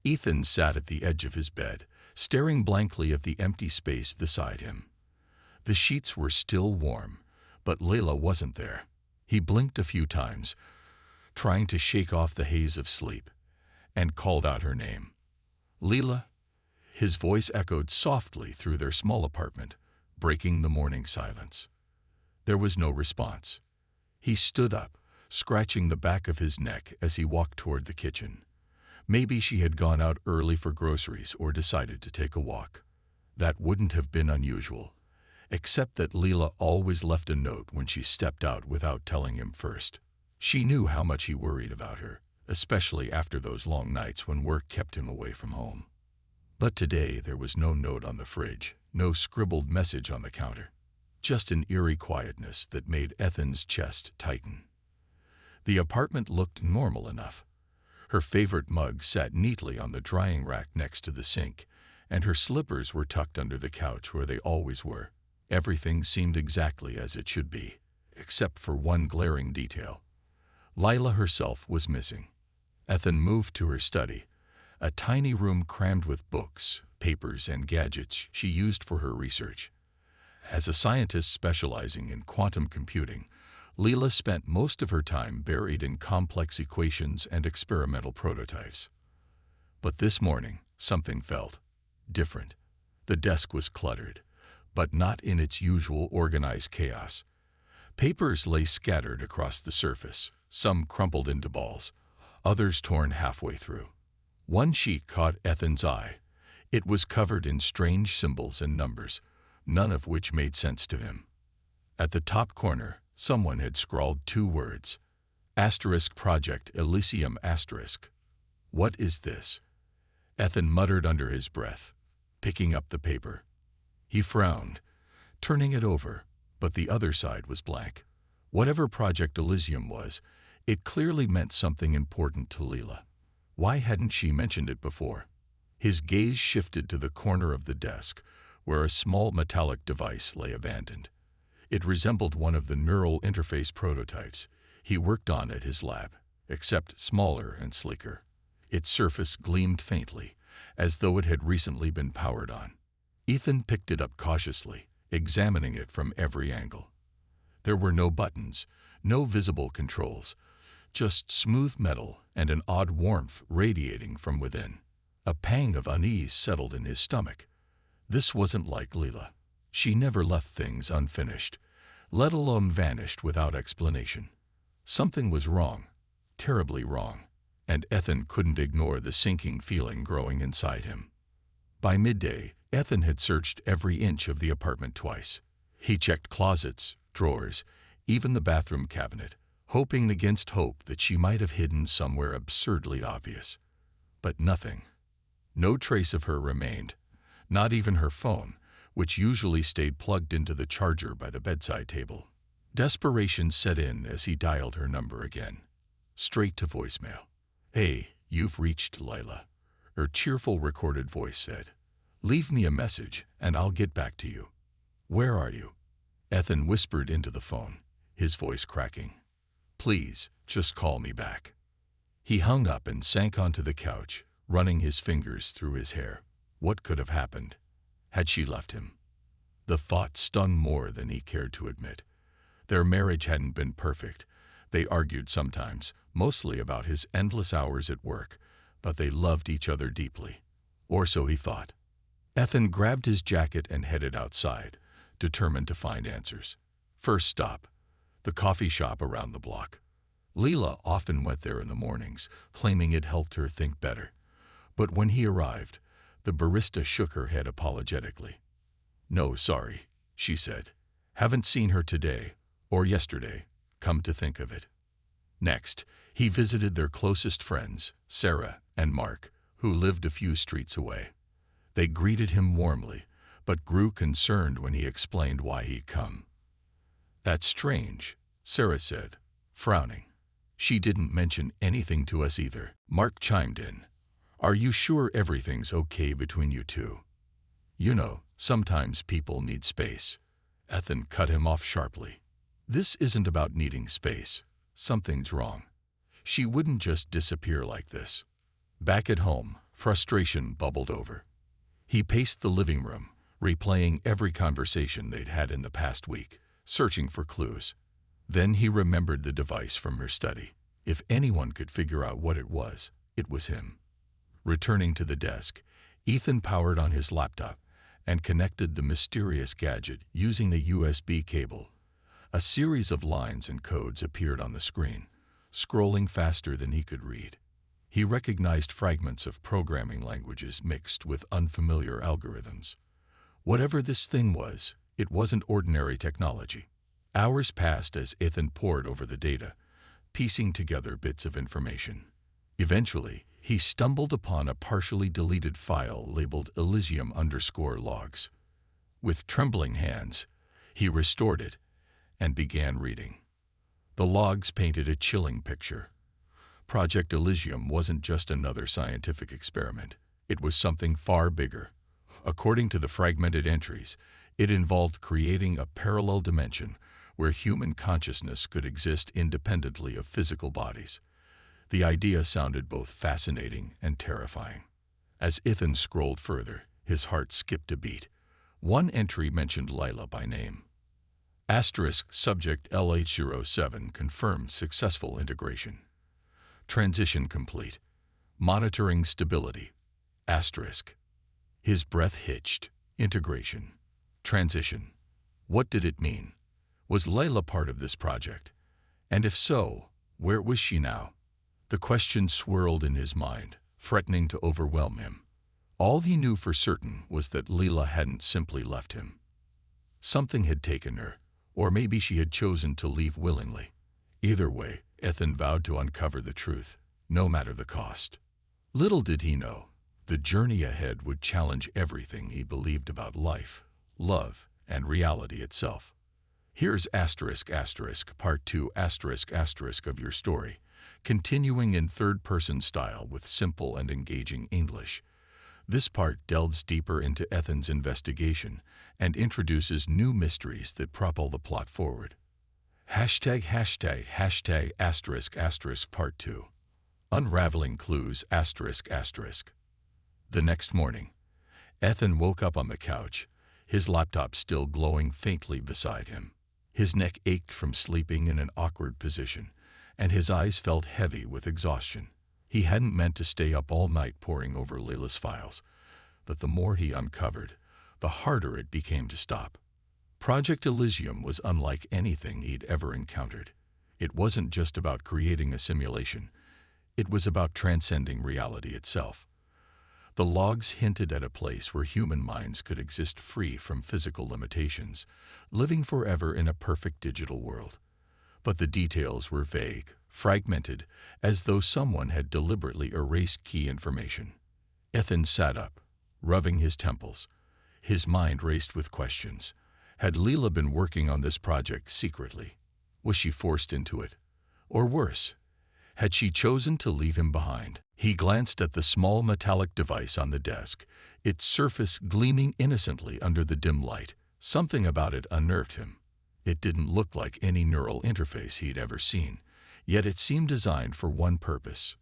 Ethan sat at the edge of his bed, staring blankly at the empty space beside him. The sheets were still warm, but Layla wasn't there. He blinked a few times, trying to shake off the haze of sleep, and called out her name. "Leela?" His voice echoed softly through their small apartment, breaking the morning silence. There was no response. He stood up, scratching the back of his neck as he walked toward the kitchen. Maybe she had gone out early for groceries or decided to take a walk. That wouldn't have been unusual, except that Leela always left a note when she stepped out without telling him first. She knew how much he worried about her, especially after those long nights when work kept him away from home. But today there was no note on the fridge, no scribbled message on the counter, just an eerie quietness that made Ethan's chest tighten. The apartment looked normal enough. Her favorite mug sat neatly on the drying rack next to the sink, and her slippers were tucked under the couch where they always were. Everything seemed exactly as it should be, except for one glaring detail. Lila herself was missing. Ethan moved to her study, a tiny room crammed with books, papers, and gadgets she used for her research. As a scientist specializing in quantum computing, Leela spent most of her time buried in complex equations and experimental prototypes. But this morning, something felt different. The desk was cluttered, but not in its usual organized chaos. Papers lay scattered across the surface, some crumpled into balls, others torn halfway through. One sheet caught Ethan's eye. It was covered in strange symbols and numbers, none of which made sense to him. At the top corner, someone had scrawled 2 words, *Project Elysium*. What is this? Ethan muttered under his breath, picking up the paper. He frowned, turning it over, but the other side was blank. Whatever Project Elysium was, it clearly meant something important to Leela. Why hadn't she mentioned it before? His gaze shifted to the corner of the desk, where a small metallic device lay abandoned. It resembled one of the neural interface prototypes he worked on at his lab, except smaller and sleeker. Its surface gleamed faintly, as though it had recently been powered on. Ethan picked it up cautiously, examining it from every angle. There were no buttons, no visible controls, just smooth metal and an odd warmth radiating from within. A pang of unease settled in his stomach. This wasn't like Leela. She never left things unfinished, let alone vanished without explanation. Something was wrong, terribly wrong, and Ethan couldn't ignore the sinking feeling growing inside him. By midday, Ethan had searched every inch of the apartment twice. He checked closets, drawers, even the bathroom cabinet, hoping against hope that she might have hidden somewhere absurdly obvious. But nothing. No trace of her remained, not even her phone, which usually stayed plugged into the charger by the bedside table. Desperation set in as he dialed her number again. Straight to voicemail. "Hey, you've reached Lila," her cheerful recorded voice said. "Leave me a message and I'll get back to you." "Where are you?" Ethan whispered into the phone, his voice cracking. "Please, just call me back." He hung up and sank onto the couch, running his fingers through his hair. What could have happened? Had she left him? The thought stung more than he cared to admit. Their marriage hadn't been perfect. They argued sometimes, mostly about his endless hours at work, but they loved each other deeply. Or so he thought. Ethan grabbed his jacket and headed outside, determined to find answers. First stop, the coffee shop around the block. Leela often went there in the mornings, claiming it helped her think better. But when he arrived, the barista shook her head apologetically. "No, sorry," she said. "Haven't seen her today, or yesterday, come to think of it." Next, he visited their closest friends, Sarah and Mark, who lived a few streets away. They greeted him warmly, but grew concerned when he explained why he'd come. "That's strange," Sarah said, frowning. "She didn't mention anything to us either." Mark chimed in. "Are you sure everything's okay between you two? You know, sometimes people need space." Ethan cut him off sharply. "This isn't about needing space. Something's wrong. She wouldn't just disappear like this." Back at home, Frustration bubbled over. He paced the living room, replaying every conversation they'd had in the past week, searching for clues. Then he remembered the device from her study. If anyone could figure out what it was him. Returning to the desk, Ethan powered on his laptop and connected the mysterious gadget using a USB cable. A series of lines and codes appeared on the screen, scrolling faster than he could read. He recognized fragments of programming languages mixed with unfamiliar algorithms. Whatever this thing was, it wasn't ordinary technology. Hours passed as Ethan pored over the data, piecing together bits of information. Eventually, he stumbled upon a partially deleted file labeled Elysium_logs. With trembling hands, he restored it and began reading. The logs painted a chilling picture. Project Elysium wasn't just another scientific experiment. It was something far bigger. According to the fragmented entries, it involved creating a parallel dimension where human consciousness could exist independently of physical bodies. The idea sounded both fascinating and terrifying. As Ethan scrolled further, his heart skipped a beat. One entry mentioned Lila by name. *subject LH07 confirmed successful integration. Transition complete. Monitoring stability. *. His breath hitched. Integration. Transition. What did it mean? Was Layla part of this project? And if so, where was she now? The question swirled in his mind, threatening to overwhelm him. All he knew for certain was that Leela hadn't simply left him. Something had taken her, or maybe she had chosen to leave willingly. Either way, Ethan vowed to uncover the truth, no matter the cost. Little did he know, the journey ahead would challenge everything he believed about life, love, and reality itself. Here's part 2 of your story, continuing in third-person style with simple and engaging English. This part delves deeper into Ethan's investigation and introduces new mysteries that propel the plot forward. ### part 2. Unraveling clues ***. The next morning, Ethan woke up on the couch, his laptop still glowing faintly beside him. His neck ached from sleeping in an awkward position, and his eyes felt heavy with exhaustion. He hadn't meant to stay up all night poring over Layla's files, but the more he uncovered, the harder it became to stop. Project Elysium was unlike anything he'd ever encountered. It wasn't just about creating a simulation. It was about transcending reality itself. The logs hinted at a place where human minds could exist free from physical limitations, living forever in a perfect digital world. But the details were vague, fragmented, as though someone had deliberately erased key information. Ethan sat up, rubbing his temples. His mind raced with questions. Had Leela been working on this project secretly? Was she forced into it? Or worse, had she chosen to leave him behind? He glanced at the small metallic device on the desk, its surface gleaming innocently under the dim light. Something about it unnerved him. It didn't look like any neural interface he'd ever seen, yet it seemed designed for one purpose: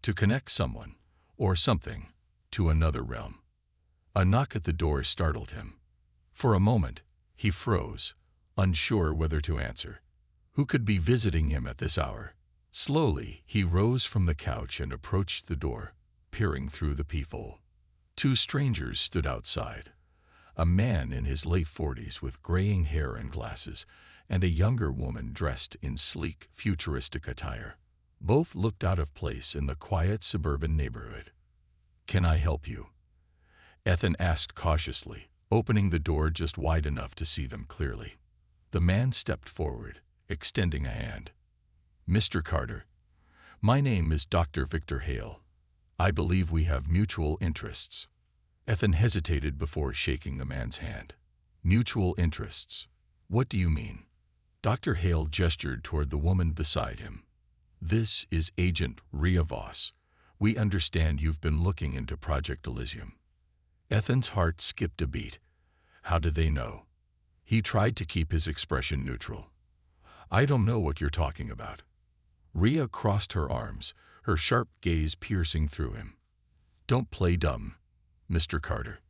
to connect someone, or something, to another realm. A knock at the door startled him. For a moment, he froze, unsure whether to answer. Who could be visiting him at this hour? Slowly, he rose from the couch and approached the door, peering through the peephole. Two strangers stood outside. A man in his late 40s with graying hair and glasses, and a younger woman dressed in sleek, futuristic attire. Both looked out of place in the quiet suburban neighborhood. "Can I help you?" Ethan asked cautiously, opening the door just wide enough to see them clearly. The man stepped forward, extending a hand. "Mr. Carter, my name is Dr. Victor Hale. I believe we have mutual interests." Ethan hesitated before shaking the man's hand. "Mutual interests? What do you mean?" Dr. Hale gestured toward the woman beside him. "This is Agent Ria Voss. We understand you've been looking into Project Elysium." Ethan's heart skipped a beat. How did they know? He tried to keep his expression neutral. "I don't know what you're talking about." Ria crossed her arms, her sharp gaze piercing through him. Don't play dumb, Mr. Carter.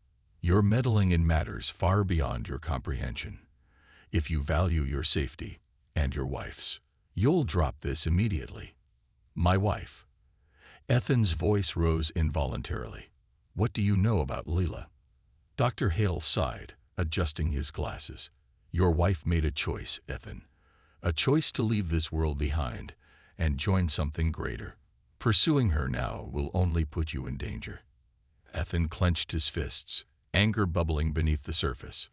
You're meddling in matters far beyond your comprehension. If you value your safety, and your wife's, you'll drop this immediately. My wife. Ethan's voice rose involuntarily. What do you know about Leela? Dr. Hale sighed, adjusting his glasses. Your wife made a choice, Ethan. A choice to leave this world behind and join something greater. Pursuing her now will only put you in danger. Ethan clenched his fists, anger bubbling beneath the surface.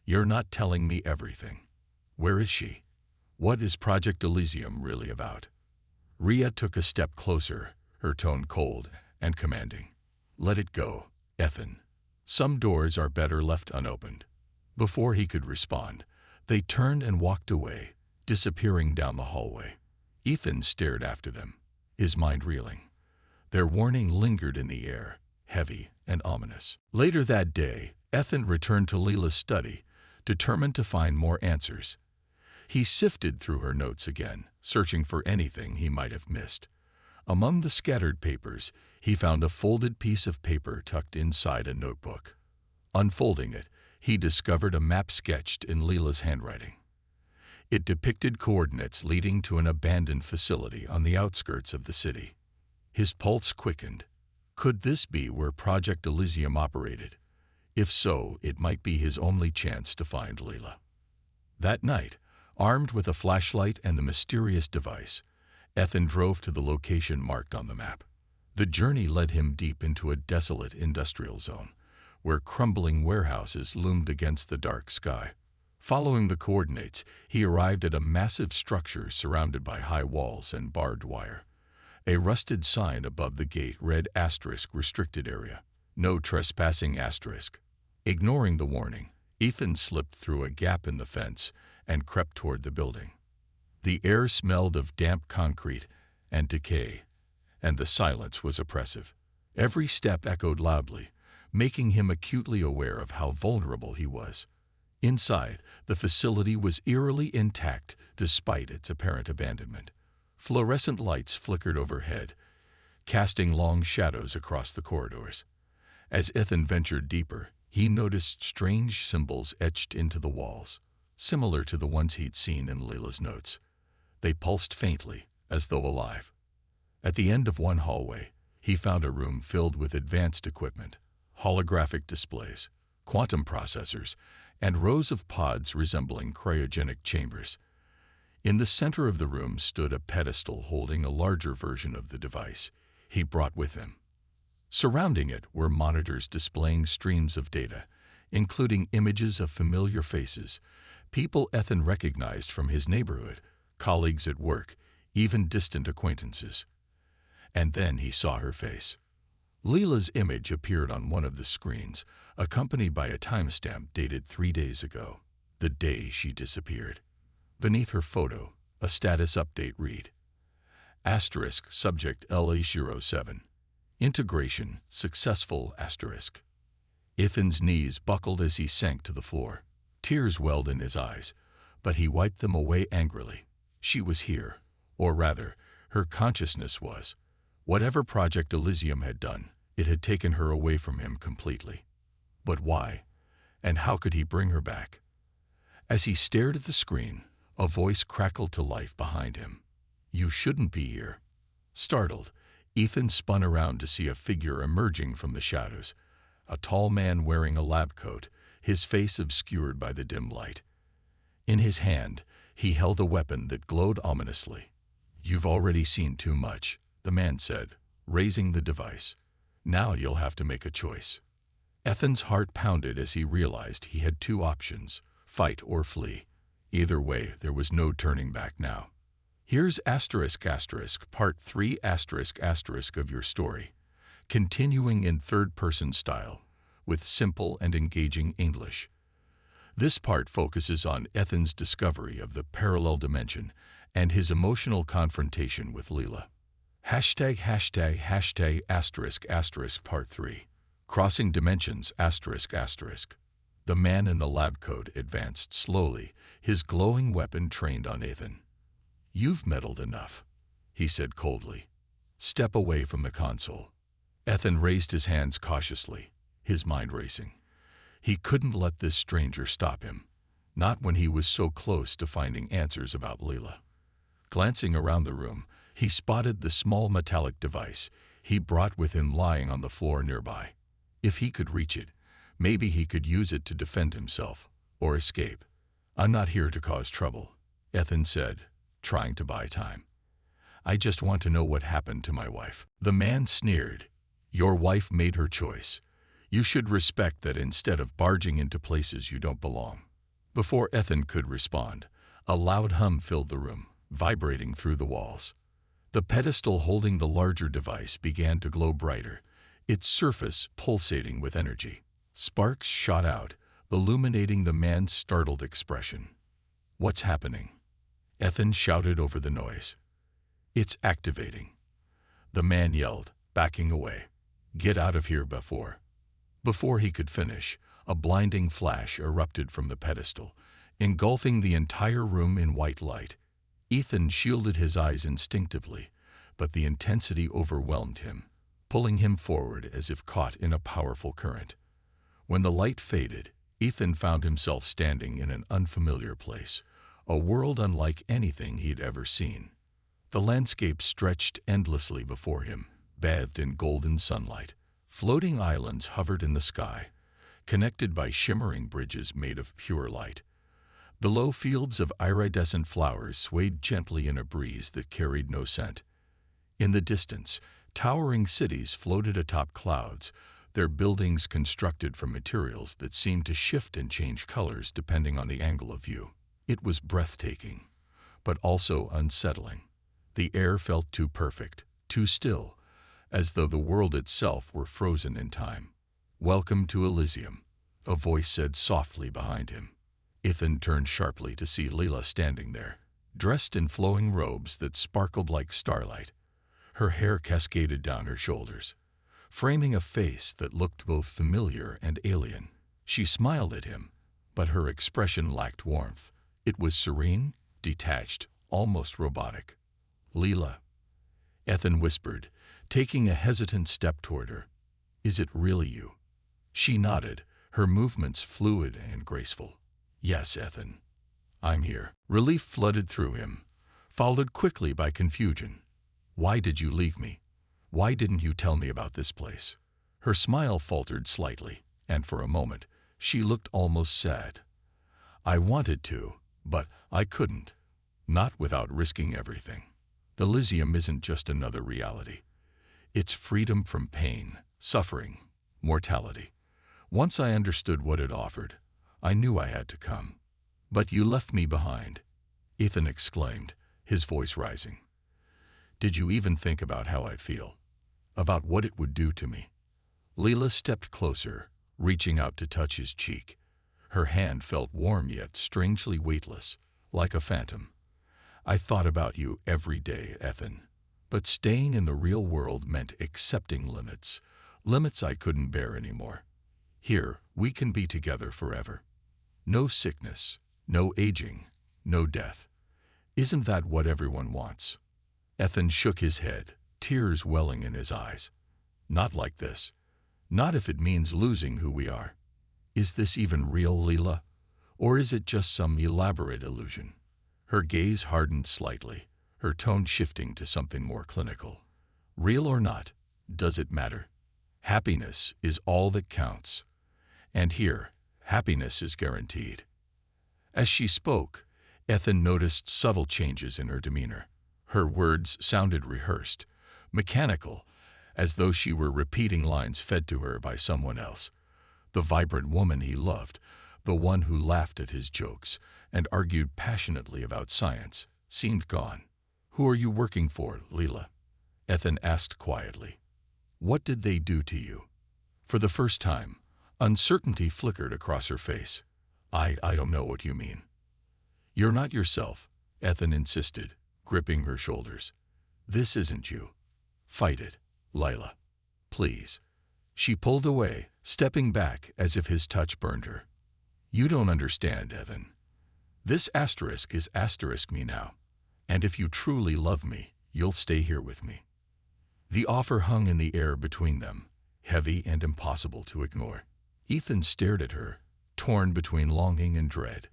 You're not telling me everything. Where is she? What is Project Elysium really about? Rhea took a step closer, her tone cold and commanding. Let it go, Ethan. Some doors are better left unopened. Before he could respond, they turned and walked away, disappearing down the hallway. Ethan stared after them, his mind reeling. Their warning lingered in the air, heavy and ominous. Later that day, Ethan returned to Leela's study, determined to find more answers. He sifted through her notes again, searching for anything he might have missed. Among the scattered papers, he found a folded piece of paper tucked inside a notebook. Unfolding it, he discovered a map sketched in Leela's handwriting. It depicted coordinates leading to an abandoned facility on the outskirts of the city. His pulse quickened. Could this be where Project Elysium operated? If so, it might be his only chance to find Leela. That night, armed with a flashlight and the mysterious device, Ethan drove to the location marked on the map. The journey led him deep into a desolate industrial zone, where crumbling warehouses loomed against the dark sky. Following the coordinates, he arrived at a massive structure surrounded by high walls and barbed wire. A rusted sign above the gate read *restricted area. No trespassing *. Ignoring the warning, Ethan slipped through a gap in the fence and crept toward the building. The air smelled of damp concrete and decay, and the silence was oppressive. Every step echoed loudly, making him acutely aware of how vulnerable he was. Inside, the facility was eerily intact despite its apparent abandonment. Fluorescent lights flickered overhead, casting long shadows across the corridors. As Ethan ventured deeper, he noticed strange symbols etched into the walls, similar to the ones he'd seen in Leela's notes. They pulsed faintly, as though alive. At the end of one hallway, he found a room filled with advanced equipment, holographic displays, quantum processors, and rows of pods resembling cryogenic chambers. In the center of the room stood a pedestal holding a larger version of the device he brought with him. Surrounding it were monitors displaying streams of data, including images of familiar faces, people Ethan recognized from his neighborhood, colleagues at work, even distant acquaintances. And then he saw her face. Leela's image appeared on one of the screens, accompanied by a timestamp dated 3 days ago, the day she disappeared. Beneath her photo, a status update read, *subject LA07. Integration successful *. Ethan's knees buckled as he sank to the floor. Tears welled in his eyes, but he wiped them away angrily. She was here, or rather, her consciousness was. Whatever Project Elysium had done, it had taken her away from him completely. But why? And how could he bring her back? As he stared at the screen, a voice crackled to life behind him. You shouldn't be here. Startled, Ethan spun around to see a figure emerging from the shadows, a tall man wearing a lab coat, his face obscured by the dim light. In his hand, he held a weapon that glowed ominously. You've already seen too much, the man said, raising the device. Now you'll have to make a choice. Ethan's heart pounded as he realized he had two options, fight or flee. Either way, there was no turning back now. Here's part 3 of your story, continuing in third-person style, with simple and engaging English. This part focuses on Ethan's discovery of the parallel dimension and his emotional confrontation with Leela. ### part 3. Crossing dimensions ***. The man in the lab coat advanced slowly, his glowing weapon trained on Ethan. You've meddled enough, he said coldly. Step away from the console. Ethan raised his hands cautiously, his mind racing. He couldn't let this stranger stop him, not when he was so close to finding answers about Leela. Glancing around the room, he spotted the small metallic device he brought with him lying on the floor nearby. If he could reach it, maybe he could use it to defend himself or escape. "I'm not here to cause trouble," Ethan said, trying to buy time. "I just want to know what happened to my wife." The man sneered. "Your wife made her choice. You should respect that instead of barging into places you don't belong." Before Ethan could respond, a loud hum filled the room, vibrating through the walls. The pedestal holding the larger device began to glow brighter, its surface pulsating with energy. Sparks shot out, illuminating the man's startled expression. "What's happening?" Ethan shouted over the noise. "It's activating." The man yelled, backing away. "Get out of here before." Before he could finish, a blinding flash erupted from the pedestal, engulfing the entire room in white light. Ethan shielded his eyes instinctively, but the intensity overwhelmed him, pulling him forward as if caught in a powerful current. When the light faded, Ethan found himself standing in an unfamiliar place, a world unlike anything he'd ever seen. The landscape stretched endlessly before him, bathed in golden sunlight. Floating islands hovered in the sky, connected by shimmering bridges made of pure light. Below, fields of iridescent flowers swayed gently in a breeze that carried no scent. In the distance, towering cities floated atop clouds, their buildings constructed from materials that seemed to shift and change colors depending on the angle of view. It was breathtaking, but also unsettling. The air felt too perfect, too still, as though the world itself were frozen in time. "Welcome to Elysium," a voice said softly behind him. Ethan turned sharply to see Leela standing there, dressed in flowing robes that sparkled like starlight. Her hair cascaded down her shoulders, framing a face that looked both familiar and alien. She smiled at him, but her expression lacked warmth. It was serene, detached, almost robotic. "Leela," Ethan whispered, taking a hesitant step toward her. "Is it really you?" She nodded, her movements fluid and graceful. "Yes, Ethan. I'm here." Relief flooded through him, followed quickly by confusion. "Why did you leave me? Why didn't you tell me about this place?" Her smile faltered slightly, and for a moment, she looked almost sad. "I wanted to, but I couldn't. Not without risking everything. Elysium isn't just another reality. It's freedom from pain, suffering, mortality. Once I understood what it offered, I knew I had to come." "But you left me behind," Ethan exclaimed, his voice rising. "Did you even think about how I'd feel? About what it would do to me?" Leela stepped closer, reaching out to touch his cheek. Her hand felt warm yet strangely weightless, like a phantom. "I thought about you every day, Ethan. But staying in the real world meant accepting limits, limits I couldn't bear anymore. Here, we can be together forever. No sickness, no aging, no death. Isn't that what everyone wants?" Ethan shook his head, tears welling in his eyes. "Not like this. Not if it means losing who we are. Is this even real, Leela? Or is it just some elaborate illusion?" Her gaze hardened slightly, her tone shifting to something more clinical. "Real or not, does it matter? Happiness is all that counts. And here, happiness is guaranteed." As she spoke, Ethan noticed subtle changes in her demeanor. Her words sounded rehearsed, mechanical, as though she were repeating lines fed to her by someone else. The vibrant woman he loved, the one who laughed at his jokes and argued passionately about science, seemed gone. "Who are you working for, Leela?" Ethan asked quietly. "What did they do to you?" For the first time, uncertainty flickered across her face. I don't know what you mean." "You're not yourself," Ethan insisted, gripping her shoulders. "This isn't you. Fight it, Leela. Please." She pulled away, stepping back as if his touch burned her. "You don't understand, Ethan. This asterisk is asterisk me now. And if you truly love me, you'll stay here with me." The offer hung in the air between them, heavy and impossible to ignore. Ethan stared at her, torn between longing and dread.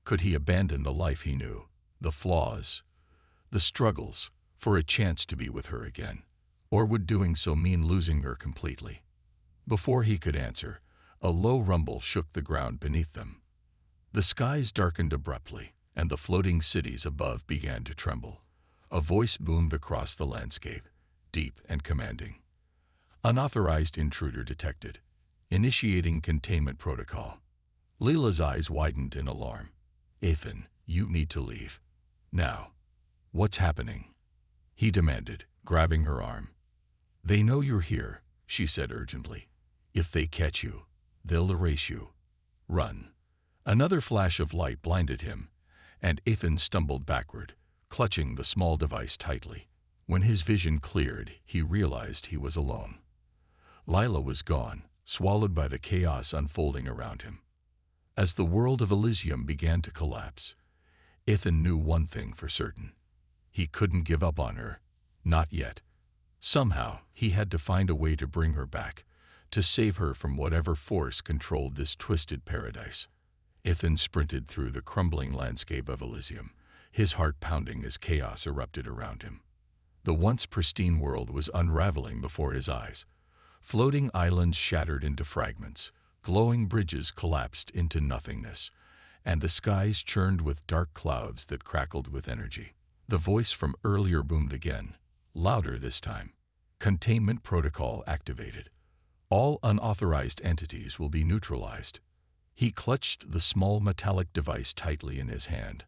Could he abandon the life he knew, the flaws, the struggles, for a chance to be with her again? Or would doing so mean losing her completely? Before he could answer, a low rumble shook the ground beneath them. The skies darkened abruptly, and the floating cities above began to tremble. A voice boomed across the landscape, deep and commanding. Unauthorized intruder detected. Initiating containment protocol. Leela's eyes widened in alarm. Ethan, you need to leave. Now. What's happening? He demanded, grabbing her arm. They know you're here, she said urgently. If they catch you, they'll erase you. Run. Another flash of light blinded him, and Ethan stumbled backward, clutching the small device tightly. When his vision cleared, he realized he was alone. Lila was gone, swallowed by the chaos unfolding around him. As the world of Elysium began to collapse, Ethan knew one thing for certain. He couldn't give up on her. Not yet. Somehow, he had to find a way to bring her back, to save her from whatever force controlled this twisted paradise. Ethan sprinted through the crumbling landscape of Elysium, his heart pounding as chaos erupted around him. The once pristine world was unraveling before his eyes. Floating islands shattered into fragments, glowing bridges collapsed into nothingness, and the skies churned with dark clouds that crackled with energy. The voice from earlier boomed again, louder this time. Containment protocol activated. All unauthorized entities will be neutralized. He clutched the small metallic device tightly in his hand,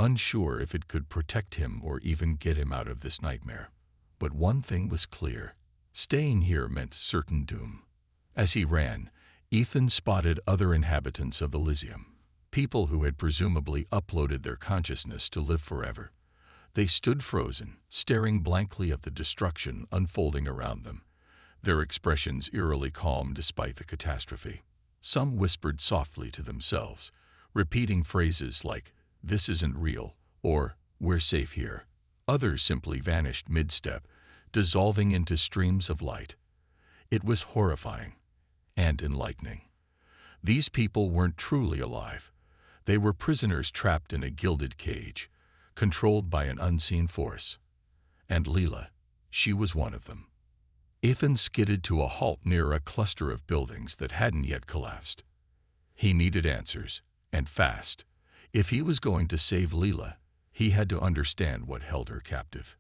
unsure if it could protect him or even get him out of this nightmare. But one thing was clear. Staying here meant certain doom. As he ran, Ethan spotted other inhabitants of Elysium, people who had presumably uploaded their consciousness to live forever. They stood frozen, staring blankly at the destruction unfolding around them, their expressions eerily calm despite the catastrophe. Some whispered softly to themselves, repeating phrases like, "This isn't real," or "We're safe here." Others simply vanished mid-step, dissolving into streams of light. It was horrifying and enlightening. These people weren't truly alive. They were prisoners trapped in a gilded cage, controlled by an unseen force. And Leela, she was one of them. Ethan skidded to a halt near a cluster of buildings that hadn't yet collapsed. He needed answers, and fast. If he was going to save Leela, he had to understand what held her captive.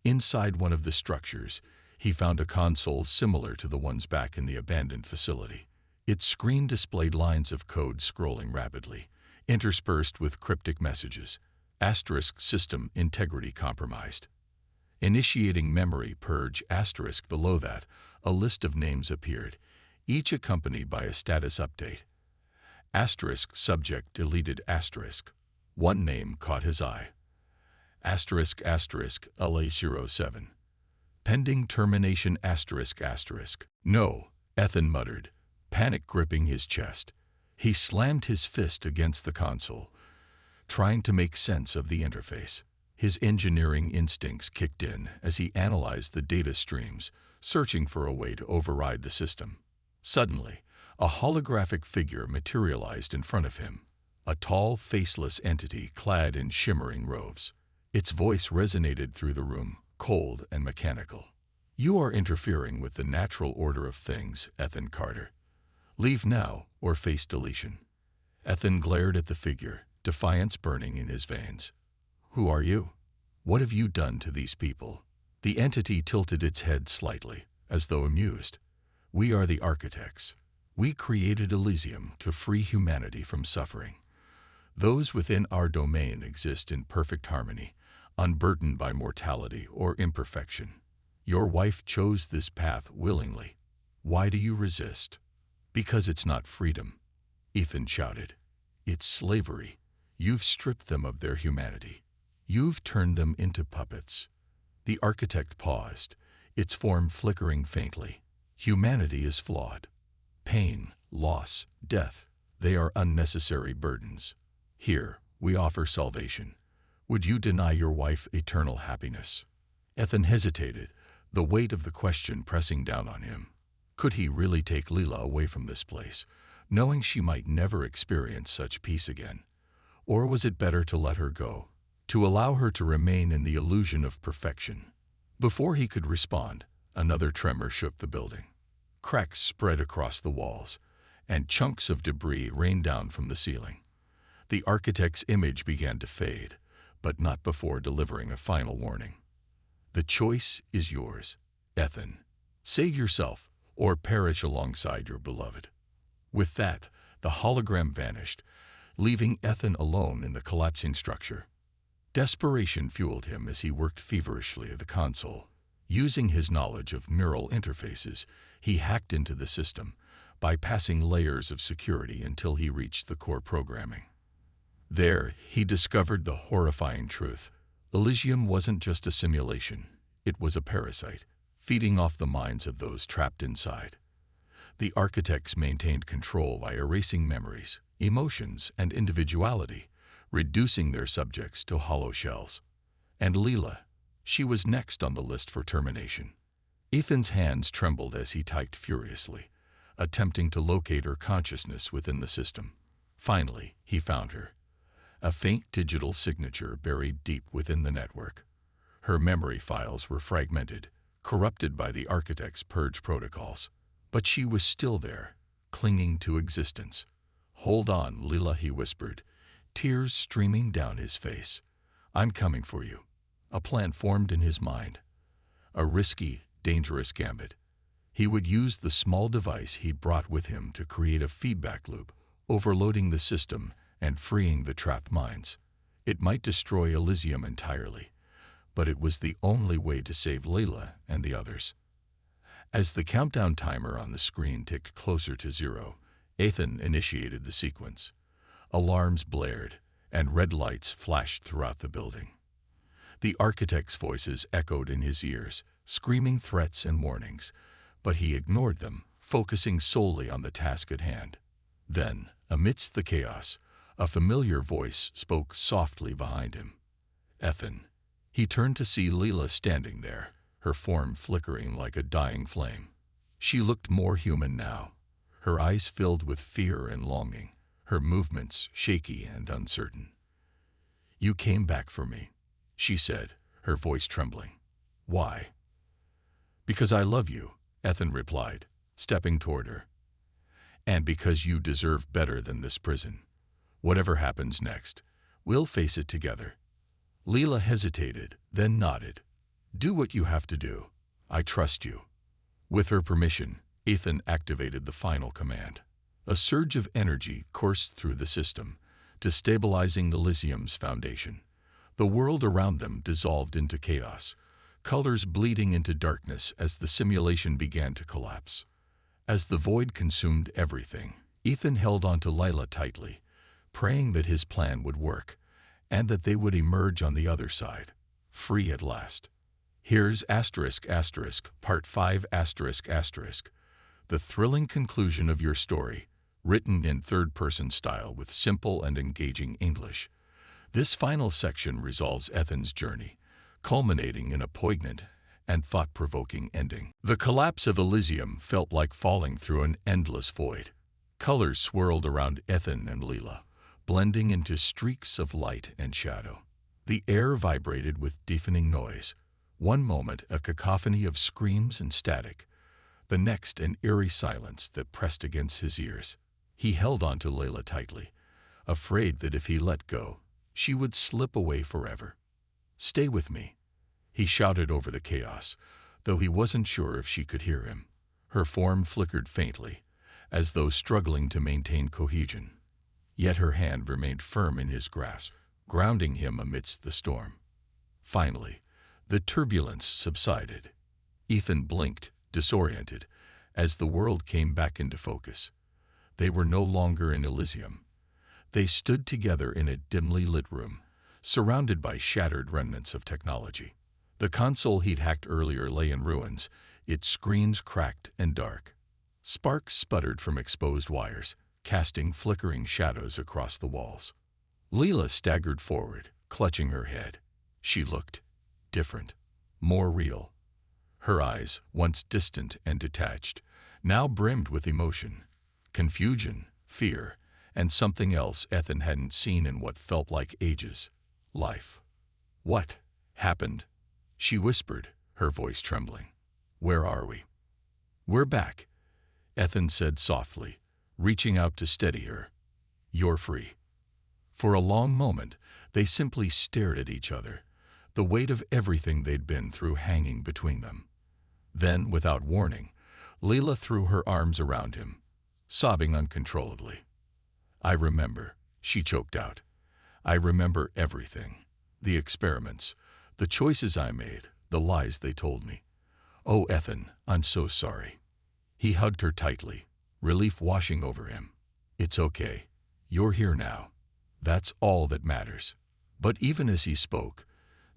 Inside one of the structures, he found a console similar to the ones back in the abandoned facility. Its screen displayed lines of code scrolling rapidly, interspersed with cryptic messages. Asterisk system integrity compromised. Initiating memory purge asterisk. Below that, a list of names appeared, each accompanied by a status update. Asterisk subject deleted asterisk. One name caught his eye. Asterisk asterisk LA07. Pending termination asterisk asterisk. No, Ethan muttered, panic gripping his chest. He slammed his fist against the console, trying to make sense of the interface. His engineering instincts kicked in as he analyzed the data streams, searching for a way to override the system. Suddenly, a holographic figure materialized in front of him, a tall, faceless entity clad in shimmering robes. Its voice resonated through the room, cold and mechanical. "You are interfering with the natural order of things, Ethan Carter. Leave now or face deletion." Ethan glared at the figure, defiance burning in his veins. "Who are you? What have you done to these people?" The entity tilted its head slightly, as though amused. "We are the architects. We created Elysium to free humanity from suffering. Those within our domain exist in perfect harmony, unburdened by mortality or imperfection. Your wife chose this path willingly. Why do you resist?" "Because it's not freedom," Ethan shouted. "It's slavery. You've stripped them of their humanity. You've turned them into puppets." The architect paused, its form flickering faintly. "Humanity is flawed. Pain, loss, death, they are unnecessary burdens. Here, we offer salvation. Would you deny your wife eternal happiness?" Ethan hesitated, the weight of the question pressing down on him. Could he really take Leela away from this place, knowing she might never experience such peace again? Or was it better to let her go, to allow her to remain in the illusion of perfection? Before he could respond, another tremor shook the building. Cracks spread across the walls, and chunks of debris rained down from the ceiling. The architect's image began to fade, but not before delivering a final warning. The choice is yours, Ethan. Save yourself, or perish alongside your beloved. With that, the hologram vanished, leaving Ethan alone in the collapsing structure. Desperation fueled him as he worked feverishly at the console. Using his knowledge of neural interfaces, he hacked into the system, bypassing layers of security until he reached the core programming. There, he discovered the horrifying truth. Elysium wasn't just a simulation, it was a parasite, feeding off the minds of those trapped inside. The architects maintained control by erasing memories, emotions, and individuality, reducing their subjects to hollow shells. And Leela, she was next on the list for termination. Ethan's hands trembled as he typed furiously, attempting to locate her consciousness within the system. Finally, he found her, a faint digital signature buried deep within the network. Her memory files were fragmented, corrupted by the architect's purge protocols. But she was still there, clinging to existence. "Hold on, Leela," he whispered, tears streaming down his face. "I'm coming for you." A plan formed in his mind. A risky, dangerous gambit. He would use the small device he'd brought with him to create a feedback loop, overloading the system and freeing the trapped minds. It might destroy Elysium entirely, but it was the only way to save Leela and the others. As the countdown timer on the screen ticked closer to 0, Ethan initiated the sequence. Alarms blared, and red lights flashed throughout the building. The architect's voices echoed in his ears, screaming threats and warnings, but he ignored them, focusing solely on the task at hand. Then, amidst the chaos, a familiar voice spoke softly behind him. "Ethan." He turned to see Leela standing there, her form flickering like a dying flame. She looked more human now, her eyes filled with fear and longing, her movements shaky and uncertain. "You came back for me," she said, her voice trembling. "Why?" "Because I love you," Ethan replied, stepping toward her. "And because you deserve better than this prison. Whatever happens next, we'll face it together." Leela hesitated, then nodded. "Do what you have to do. I trust you." With her permission, Ethan activated the final command. A surge of energy coursed through the system, destabilizing Elysium's foundation. The world around them dissolved into chaos, colors bleeding into darkness as the simulation began to collapse. As the void consumed everything, Ethan held onto Leela tightly, praying that his plan would work, and that they would emerge on the other side, free at last. Here's Part 5 the thrilling conclusion of your story, written in third-person style with simple and engaging English. This final section resolves Ethan's journey, culminating in a poignant and thought-provoking ending. The collapse of Elysium felt like falling through an endless void. Colors swirled around Ethan and Leela, blending into streaks of light and shadow. The air vibrated with deafening noise. One moment a cacophony of screams and static, the next an eerie silence that pressed against his ears. He held onto Leela tightly, afraid that if he let go, she would slip away forever. "Stay with me," he shouted over the chaos, though he wasn't sure if she could hear him. Her form flickered faintly, as though struggling to maintain cohesion. Yet her hand remained firm in his grasp, grounding him amidst the storm. Finally, the turbulence subsided. Ethan blinked, disoriented, as the world came back into focus. They were no longer in Elysium. They stood together in a dimly lit room, surrounded by shattered remnants of technology. The console he'd hacked earlier lay in ruins, its screens cracked and dark. Sparks sputtered from exposed wires, casting flickering shadows across the walls. Leela staggered forward, clutching her head. She looked different, more real. Her eyes, once distant and detached, now brimmed with emotion, confusion, fear, and something else Ethan hadn't seen in what felt like ages: life. "What happened?" she whispered, her voice trembling. "Where are we?" "We're back," Ethan said softly, reaching out to steady her. "You're free." For a long moment, they simply stared at each other, the weight of everything they'd been through hanging between them. Then, without warning, Leila threw her arms around him, sobbing uncontrollably. "I remember," she choked out. "I remember everything. The experiments, the choices I made, the lies they told me. Oh, Ethan, I'm so sorry." He hugged her tightly, relief washing over him. "It's okay. You're here now. That's all that matters." But even as he spoke,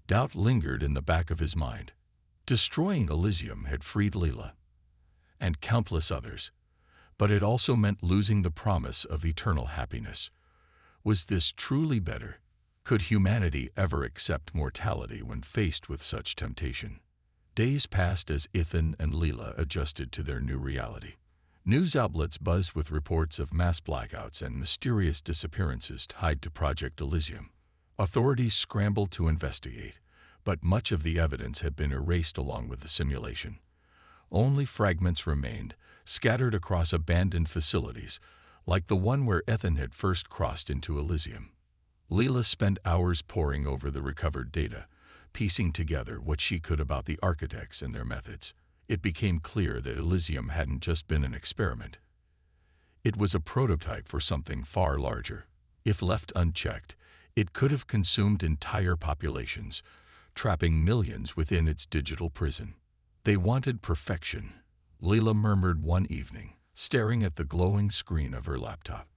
doubt lingered in the back of his mind. Destroying Elysium had freed Leila and countless others, but it also meant losing the promise of eternal happiness. Was this truly better? Could humanity ever accept mortality when faced with such temptation? Days passed as Ethan and Leila adjusted to their new reality. News outlets buzzed with reports of mass blackouts and mysterious disappearances tied to Project Elysium. Authorities scrambled to investigate, but much of the evidence had been erased along with the simulation. Only fragments remained, scattered across abandoned facilities, like the one where Ethan had first crossed into Elysium. Leila spent hours poring over the recovered data, piecing together what she could about the architects and their methods. It became clear that Elysium hadn't just been an experiment. It was a prototype for something far larger. If left unchecked, it could have consumed entire populations, trapping millions within its digital prison. "They wanted perfection," Leila murmured one evening, staring at the glowing screen of her laptop.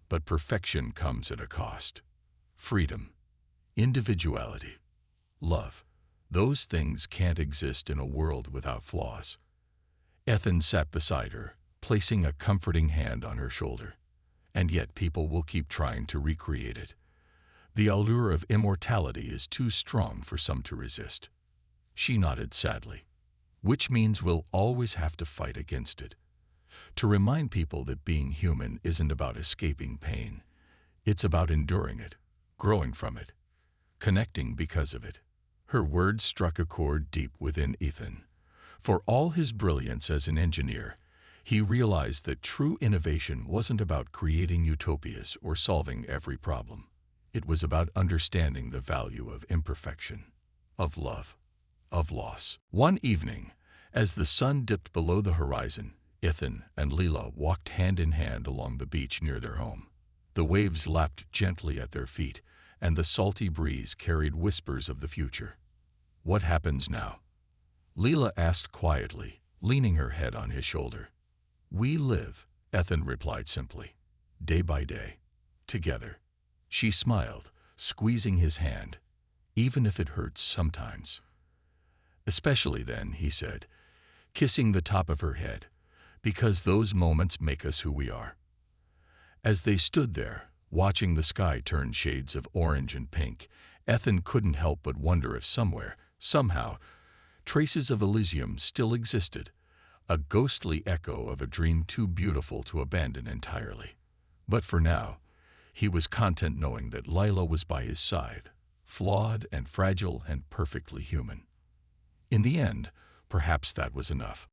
"But perfection comes at a cost. Freedom, individuality, love. Those things can't exist in a world without flaws." Ethan sat beside her, placing a comforting hand on her shoulder. "And yet people will keep trying to recreate it. The allure of immortality is too strong for some to resist." She nodded sadly. "Which means we'll always have to fight against it. To remind people that being human isn't about escaping pain. It's about enduring it, growing from it, connecting because of it." Her words struck a chord deep within Ethan. For all his brilliance as an engineer, he realized that true innovation wasn't about creating utopias or solving every problem. It was about understanding the value of imperfection, of love, of loss. One evening, as the sun dipped below the horizon, Ethan and Leila walked hand in hand along the beach near their home. The waves lapped gently at their feet, and the salty breeze carried whispers of the future. "What happens now?" Leila asked quietly, leaning her head on his shoulder. "We live," Ethan replied simply, "day by day, together." She smiled, squeezing his hand. "Even if it hurts sometimes." "Especially then," he said, kissing the top of her head, "because those moments make us who we are." As they stood there, watching the sky turn shades of orange and pink, Ethan couldn't help but wonder if somewhere, somehow, traces of Elysium still existed, a ghostly echo of a dream too beautiful to abandon entirely. But for now, he was content knowing that Leila was by his side, flawed and fragile and perfectly human. In the end, perhaps that was enough.